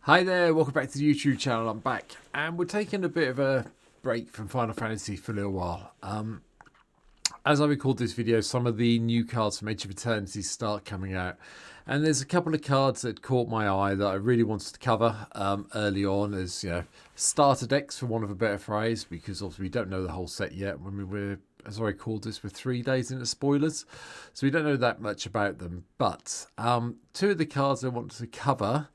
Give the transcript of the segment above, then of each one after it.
Hi there, welcome back to the YouTube channel. I'm back and we're taking a bit of a break from Final Fantasy for a little while. As I record this video, some of the new cards from Edge of Eternities start coming out, and there's a couple of cards that caught my eye that I really wanted to cover early on as, starter decks, for want of a better phrase, because obviously we don't know the whole set yet. As I record this, we're 3 days into spoilers, so we don't know that much about them. But two of the cards I wanted to cover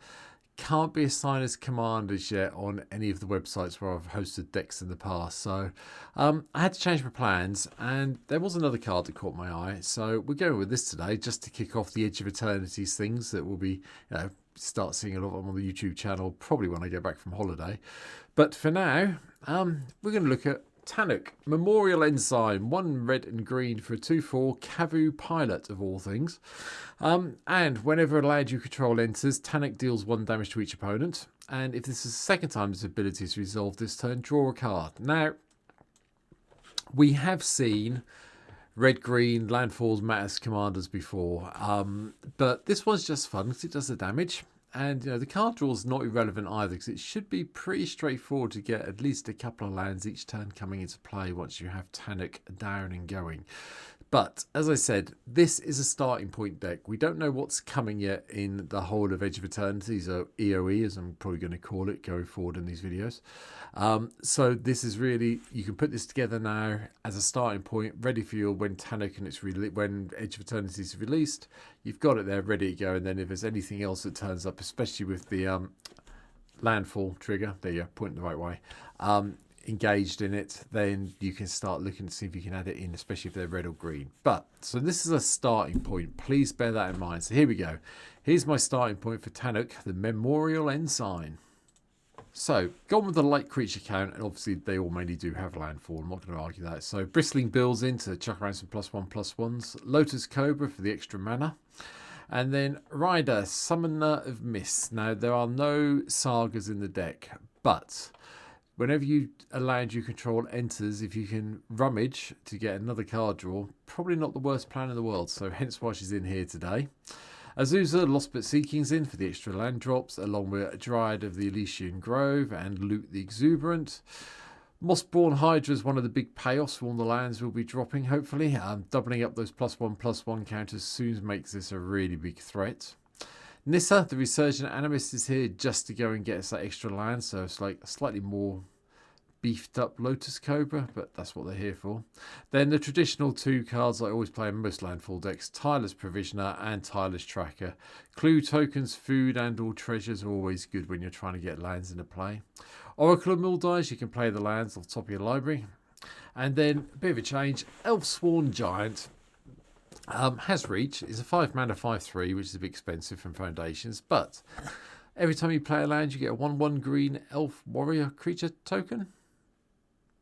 can't be assigned as commanders yet on any of the websites where I've hosted decks in the past. So I had to change my plans, and there was another card that caught my eye. So we're going with this today just to kick off the Edge of Eternities things that we'll be start seeing a lot of on the YouTube channel probably when I get back from holiday. But for now, we're going to look at Tannuk, Memorial Ensign, 1 red and green for a 2/4 Cavu pilot of all things. And whenever a land you control enters, Tannuk deals 1 damage to each opponent. And if this is the second time his ability is resolved this turn, draw a card. Now, we have seen red-green landfalls matters commanders before, but this one's just fun because it does the damage. And the card draw is not irrelevant either, because it should be pretty straightforward to get at least a couple of lands each turn coming into play once you have Tannuk down and going. But as I said, this is a starting point deck. We don't know what's coming yet in the whole of Edge of Eternities, or EOE as I'm probably going to call it going forward in these videos. So this is really, you can put this together now as a starting point, ready for you when Tannuk and when Edge of Eternities is released. You've got it there ready to go, and then if there's anything else that turns up, especially with the landfall trigger, there you go, pointing the right way, engaged in it, then you can start looking to see if you can add it in, especially if they're red or green. But so this is a starting point, please bear that in mind. So here we go, here's my starting point for Tannuk, the Memorial Ensign. So gone with the light creature count, and obviously they all mainly do have landfall, I'm not going to argue that. So Bristling Bills in to chuck around some +1/+1s, Lotus Cobra for the extra mana, and then Rider, Summoner of Mist. Now there are no sagas in the deck, but whenever a land you control enters, if you can rummage to get another card draw, probably not the worst plan in the world. So hence why she's in here today. Azusa, Lost But Seeking's in for the extra land drops, along with a Dryad of the Elysian Grove and Loot the Exuberant. Mossborn Hydra is one of the big payoffs for all the lands we'll be dropping, hopefully. Doubling up those +1/+1 counters soon makes this a really big threat. Nissa, the Resurgent Animist, is here just to go and get us that extra land, so it's like a slightly more beefed up Lotus Cobra, but that's what they're here for. Then the traditional 2 cards I always play in most landfall decks, Tireless Provisioner and Tireless Tracker. Clue tokens, food and all treasures are always good when you're trying to get lands into play. Oracle of Muldice, you can play the lands off the top of your library. And then a bit of a change, Elfsworn Giant. Has reach, is a 5 mana 5/3, which is a bit expensive from Foundations, but every time you play a land you get a 1/1 green elf warrior creature token.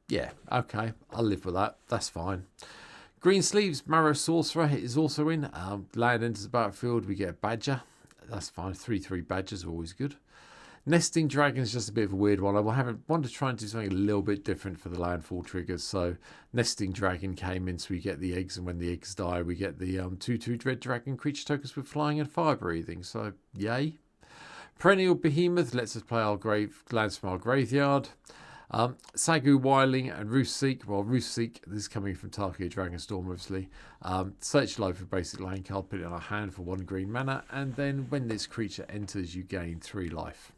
Yeah, okay, I'll live with that, that's fine. Green Sleeves, Marrow Sorcerer is also in. Land enters the battlefield, we get a Badger, that's fine, 3/3 Badgers are always good. Nesting Dragon is just a bit of a weird one. I want to try and do something a little bit different for the landfall triggers. So Nesting Dragon came in, so we get the eggs, and when the eggs die, we get the 2/2 Dread Dragon creature tokens with flying and fire breathing. So yay. Perennial Behemoth lets us play our lands from our graveyard. Sagu Wiling and Roofseek. Well, Roofseek, this is coming from Tarkia Dragonstorm, obviously. Search life for basic land card, put it in our hand for 1 green mana, and then when this creature enters, you gain 3 life.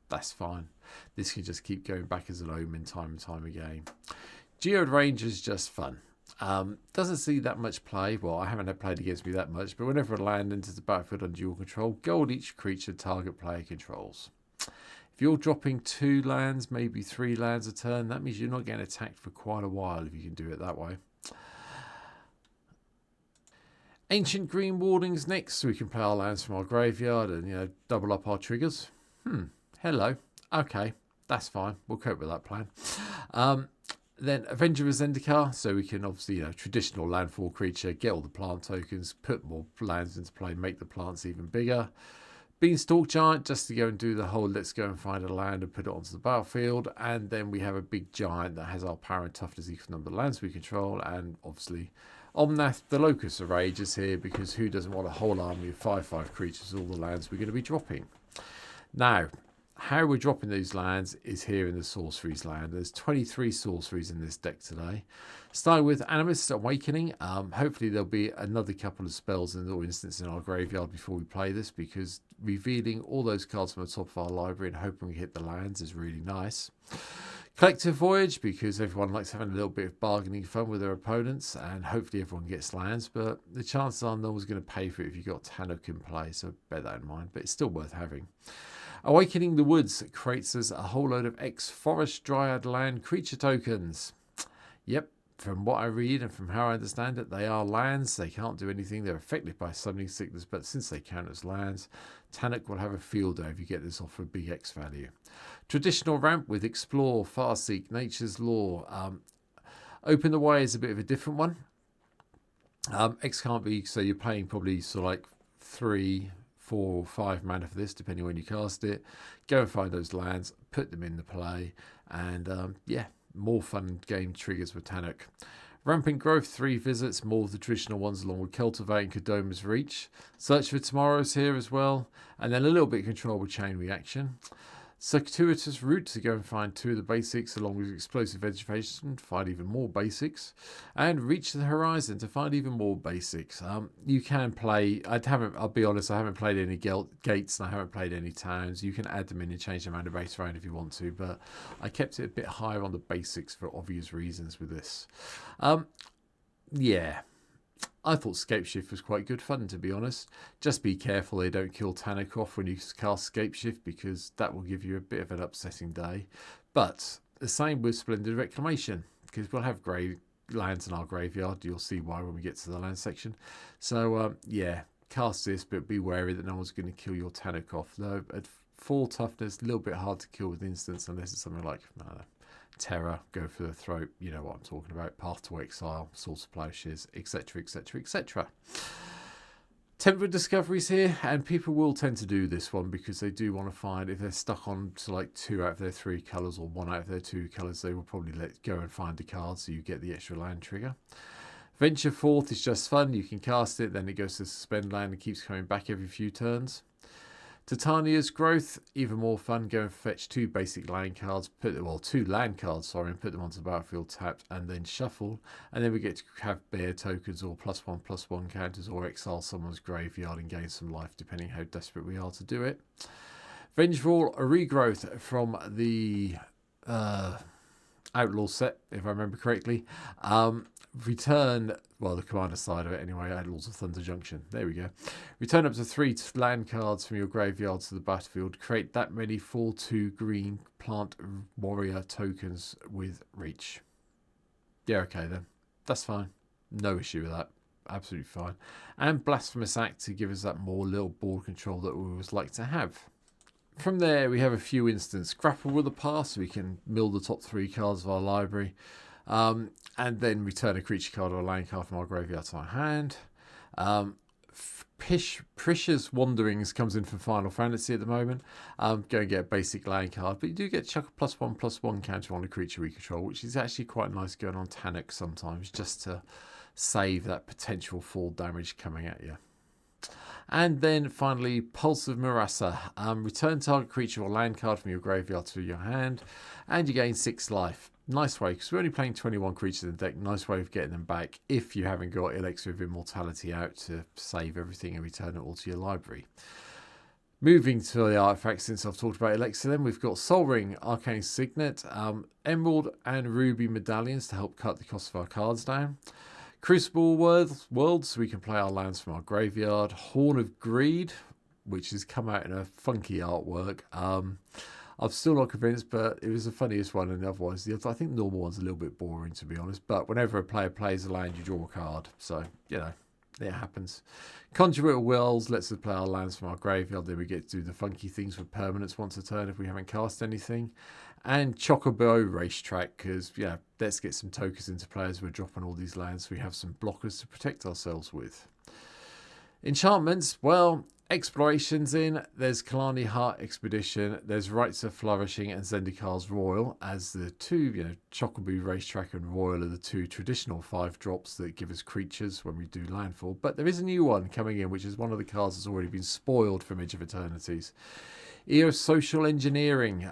That's fine. This can just keep going back as an omen time and time again. Geode Ranger is just fun. Doesn't see that much play. Well, I haven't had played against me that much, but whenever a land enters the battlefield under your control, gold each creature target player controls. If you're dropping 2 lands, maybe 3 lands a turn, that means you're not getting attacked for quite a while if you can do it that way. Ancient Green Wardings next, so we can play our lands from our graveyard and double up our triggers. Hello. Okay, that's fine. We'll cope with that plan. Then Avenger of Zendikar, so we can obviously, traditional landfall creature, get all the plant tokens, put more lands into play, make the plants even bigger. Beanstalk Giant, just to go and do the whole let's go and find a land and put it onto the battlefield. And then we have a big giant that has our power and toughness equal to the number of lands we control. And obviously Omnath the Locust of Rage is here, because who doesn't want a whole army of 5/5 creatures, all the lands we're going to be dropping. Now, how we're dropping these lands is here in the sorceries land. There's 23 sorceries in this deck today. Starting with Animist Awakening. Hopefully there'll be another couple of spells in the instance in our graveyard before we play this, because revealing all those cards from the top of our library and hoping we hit the lands is really nice. Collective Voyage, because everyone likes having a little bit of bargaining fun with their opponents, and hopefully everyone gets lands, but the chances are no one's going to pay for it if you've got Tannuk in play, so bear that in mind, but it's still worth having. Awakening the Woods creates us a whole load of ex-Forest Dryad land creature tokens. Yep, from what I read and from how I understand it, they are lands. They can't do anything. They're affected by summoning sickness, but since they count as lands, Tannuk will have a field day if you get this off for a big X value. Traditional ramp with Explore, Farseek, Nature's Law. Open the Way is a bit of a different one. X can't be, so you're paying probably sort of like 3, 4 or 5 mana for this, depending when you cast it. Go and find those lands, put them into play, and yeah, more fun game triggers with Tannuk. Rampant Growth, 3 visits, more of the traditional ones along with Cultivate and Kodoma's Reach. Search for Tomorrow's here as well, and then a little bit of control with Chain Reaction. Circuitous Route to go and find 2 of the basics along with Explosive Vegetation to find even more basics, and Reach the Horizon to find even more basics. You can play, I'll be honest, I haven't played any gates and I haven't played any towns. You can add them in and change them around the base around if you want to, but I kept it a bit higher on the basics for obvious reasons with this. Yeah, I thought Scape Shift was quite good fun, to be honest. Just be careful they don't kill Tannuk off when you cast Scape Shift, because that will give you a bit of an upsetting day. But the same with Splendid Reclamation, because we'll have grey lands in our graveyard. You'll see why when we get to the land section. So yeah, cast this, but be wary that no one's going to kill your Tannuk off. Though at 4 toughness, a little bit hard to kill with instance, unless it's something like, I don't know, Terror, Go for the Throat, you know what I'm talking about, Path to Exile, Source of Plowshares, etc, etc, etc. Temperate Discoveries here, and people will tend to do this one because they do want to find, if they're stuck on to like 2 out of their 3 colours or 1 out of their 2 colours, they will probably let go and find a card so you get the extra land trigger. Venture Forth is just fun. You can cast it, then it goes to suspend land and keeps coming back every few turns. Titania's Growth, even more fun. Go and fetch 2 basic land cards, 2 land cards, sorry, and put them onto the battlefield tapped, and then shuffle. And then we get to have bear tokens or +1/+1 counters, or exile someone's graveyard and gain some life, depending how desperate we are to do it. Vengeful, a regrowth from the Outlaw set, if I remember correctly. Return, well, the commander side of it anyway, Outlaws of Thunder Junction. There we go. Return up to 3 land cards from your graveyard to the battlefield. Create that many 4/2 green plant warrior tokens with reach. Yeah, okay then. That's fine. No issue with that. Absolutely fine. And Blasphemous Act to give us that more little board control that we always like to have. From there, we have a few instances. Grapple with the Past, so we can mill the top 3 cards of our library. And then return a creature card or a land card from our graveyard to our hand. Prisha's Wanderings comes in from Final Fantasy at the moment. Go and get a basic land card, but you do get chuck a +1/+1 counter on a creature we control, which is actually quite nice going on Tannuk sometimes, just to save that potential fall damage coming at you. And then finally, Pulse of Murasa. Return target creature or land card from your graveyard to your hand, and you gain 6 life. Nice way, because we're only playing 21 creatures in the deck. Nice way of getting them back if you haven't got Elixir of Immortality out to save everything and return it all to your library. Moving to the artifacts, since I've talked about Elixir, then we've got Soul Ring, Arcane Signet, Emerald and Ruby medallions to help cut the cost of our cards down. Crucible Worlds, so we can play our lands from our graveyard. Horn of Greed, which has come out in a funky artwork. I'm still not convinced, but it was the funniest one, and otherwise, I think the normal one's a little bit boring, to be honest. But whenever a player plays a land, you draw a card. So, you know, it happens. Conduit of Wells lets us play our lands from our graveyard. Then we get to do the funky things with permanents once a turn if we haven't cast anything. And Chocobo Racetrack, because, yeah, let's get some tokens into play as we're dropping all these lands. So we have some blockers to protect ourselves with. Enchantments, well, Exploration's in. There's Kalani Heart Expedition. There's Rites of Flourishing and Zendikar's Royal as the 2, Chocobo Racetrack and Royal are the 2 traditional 5 drops that give us creatures when we do landfall. But there is a new one coming in, which is one of the cards that's already been spoiled from Edge of Eternities. EOS Social Engineering.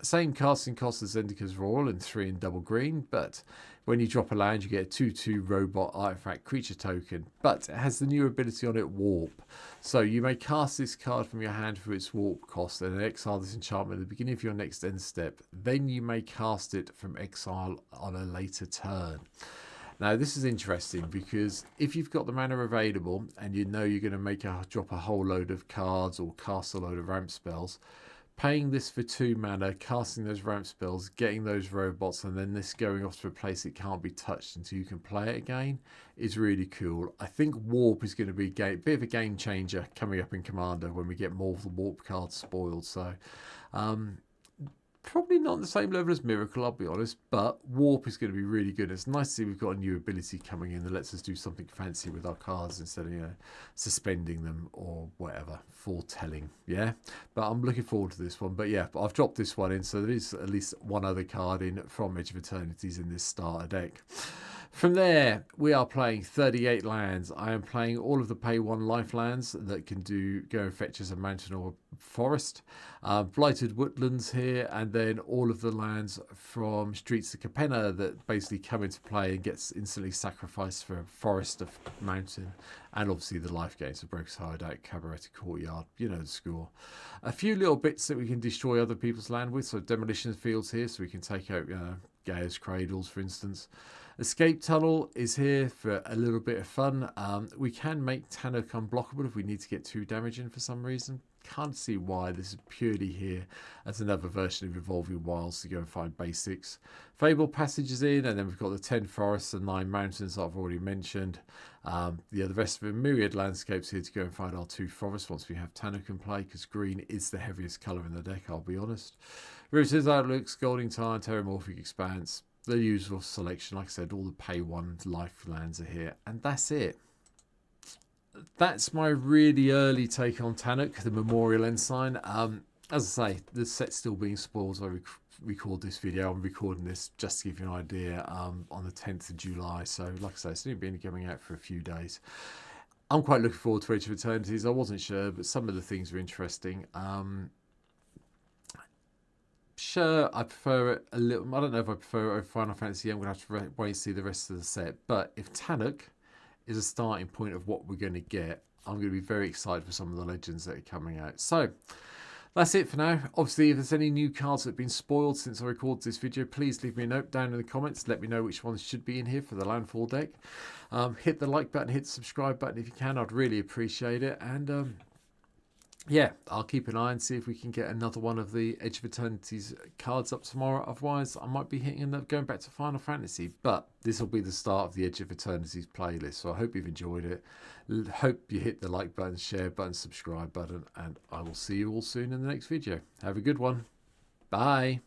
Same casting cost as Zendika's Royal in 3 in double green, but when you drop a land, you get a 2/2 robot artifact creature token, but it has the new ability on it, Warp. So you may cast this card from your hand for its warp cost and then exile this enchantment at the beginning of your next end step. Then you may cast it from exile on a later turn. Now this is interesting because if you've got the mana available and you know you're going to drop a whole load of cards or cast a load of ramp spells, paying this for 2 mana, casting those ramp spells, getting those robots, and then this going off to a place it can't be touched until you can play it again is really cool. I think Warp is going to be a bit of a game changer coming up in Commander when we get more of the Warp cards spoiled. So probably not on the same level as Miracle, I'll be honest, but Warp is going to be really good. It's nice to see we've got a new ability coming in that lets us do something fancy with our cards instead of, suspending them or whatever, foretelling, yeah? But I'm looking forward to this one. But yeah, I've dropped this one in, so there is at least one other card in from Edge of Eternities in this starter deck. From there, we are playing 38 lands. I am playing all of the pay 1 life lands that can go and fetch as a mountain or forest. Blighted Woodlands here, and then all of the lands from Streets of Capenna that basically come into play and gets instantly sacrificed for a forest, of mountain, and obviously the life gains, so Broker's Hideout, Cabaret Courtyard, you know the score. A few little bits that we can destroy other people's land with, so demolition fields here, so we can take out Gaia's Cradles, for instance. Escape Tunnel is here for a little bit of fun. We can make Tannuk unblockable if we need to get 2 damage in for some reason. Can't see why. This is purely here as another version of Evolving Wilds to go and find basics. Fable Passage is in, and then we've got the 10 forests and 9 mountains that I've already mentioned. The rest of the myriad landscapes here to go and find our 2 forests once we have Tannuk in play, because green is the heaviest colour in the deck, I'll be honest. Rivers Outlooks, Golden Tide, Terramorphic Expanse. The usual selection, like I said, all the pay 1 life lands are here, and that's it. That's my really early take on Tannuk, the Memorial Ensign. As I say, the set's still being spoiled as I record this video. I'm recording this just to give you an idea on the 10th of July. So, like I say, it's only been coming out for a few days. I'm quite looking forward to Edge of Eternities. I wasn't sure, but some of the things are interesting. Sure, I prefer it a little. I don't know if I prefer it over Final Fantasy. I'm going to have to wait and see the rest of the set. But if Tannuk is a starting point of what we're going to get, I'm going to be very excited for some of the legends that are coming out. So that's it for now. Obviously, if there's any new cards that have been spoiled since I recorded this video, please leave me a note down in the comments. Let me know which ones should be in here for the Landfall deck. Hit the like button, hit the subscribe button if you can. I'd really appreciate it. And yeah, I'll keep an eye and see if we can get another one of the Edge of Eternities cards up tomorrow. Otherwise, I might be going back to Final Fantasy. But this will be the start of the Edge of Eternities playlist. So I hope you've enjoyed it. Hope you hit the like button, share button, subscribe button. And I will see you all soon in the next video. Have a good one. Bye.